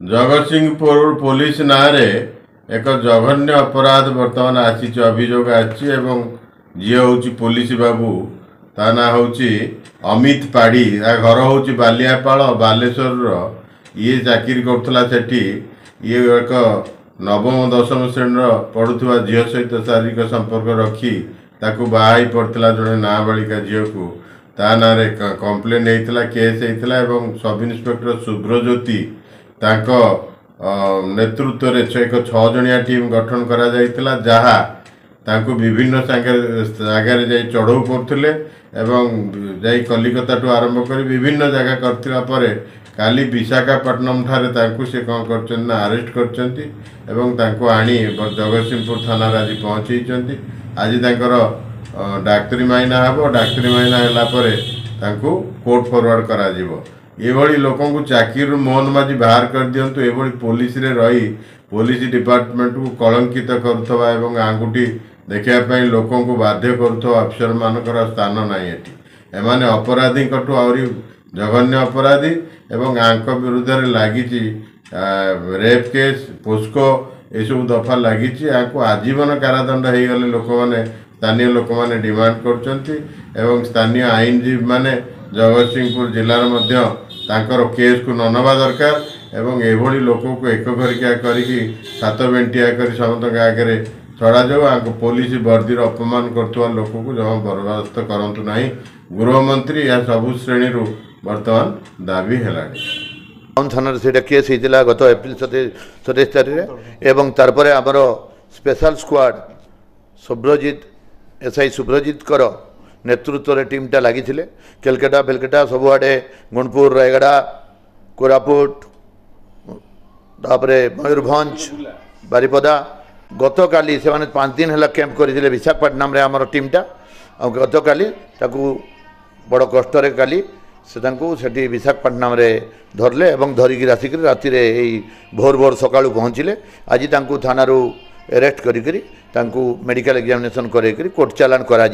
Jagatsinghpur police नारे एक जघन्य अपराध बर्तमान आसी अभियोग आसी जी हूँ पुलिस बाबू ता ना हूँ अमित पाड़ी घर हूँ बालियापाल बालेश्वर ये चाकरी करुला सेठी ये एक नवम दशम श्रेणी पढ़ुवा झील सहित शारीरिक संपर्क रखी ताकू बाहाई पड़ता जड़े नाबालिका झील को ता ना कंप्लेन होता केस होता सब इन्स्पेक्टर शुभ्रज्योति तांको नेतृत्व रे एक 6 जणिया टीम गठन करा जायतिला जहा तांको विभिन्न जगह जाई चढ़ऊ करथिले एवं जाई कलिकता टू आरंभ कर विभिन्न जगह करथिला परे काली विशाखापट्टनम ठारे तांको से कौन करछन ना अरेस्ट करछंती एवं तांको आनी जगतसिंहपुर थाना रे आज पहुंचीचंती आज तांकर डाक्तरी माइना हबो डाक्तरी माइना हला परे तांको कोर्ट फॉरवर्ड करा जिवो ये लोक चाकरी मोहन माझी बाहर कर दिंतु ये पुलिस रे रही पुलिस डिपार्टमेंट को कलंकित करुवा एवं आंगुठी देखापी लोक बाध्य करुवा अफिसर मानकर स्थान ना एमाने अपराधी आहरी जघन्य अपराधी एवं आंक विरुद्ध लगी रेप केस पोस्को यू दफा लगी आजीवन कारादंड हो गले लोक मैंने स्थानीय लोक मैंने डिमांड कर स्थानीय आईनजीवी माने जगतसिंहपुर जिलार मध्य तांकर केस को न नवा दरकार एवं एभली लोक को एक घरिका करिकी सात बेंटिया कर समस्त आगे छड़ा जाऊ पुलिस वर्दीर अपमान करथुवा लोक को जमा बर्दाश्त करंतु नाही गृहमंत्री या सबु श्रेणी वर्तमान दाबी हेलानी थाना से केस होता गत एप्रिल 27 तारीख एवं तारपरे आमर स्पेशल स्क्वाड शुभ्रजित एसआई शुभ्रजित कर नेतृत्व रे टीमटा लगी केलकेटा फेलकेटा सबुआड़े गुणपुर रायगड़ा कोरापुट तापरे मयूरभंज बारिपदा गत काली से 5 दिन है कैंप करते विशाखापट्टनम रे आमर टीमटा गत काली ताकू बड़ कष्ट काली से विशाखापट्टनम रे धरले एवं धरिकी आसिक राति भोर भोर सका पहुँचले आज थाना अरेस्ट करी मेडिकल एग्जामिनेशन कर कोर्ट चालान करा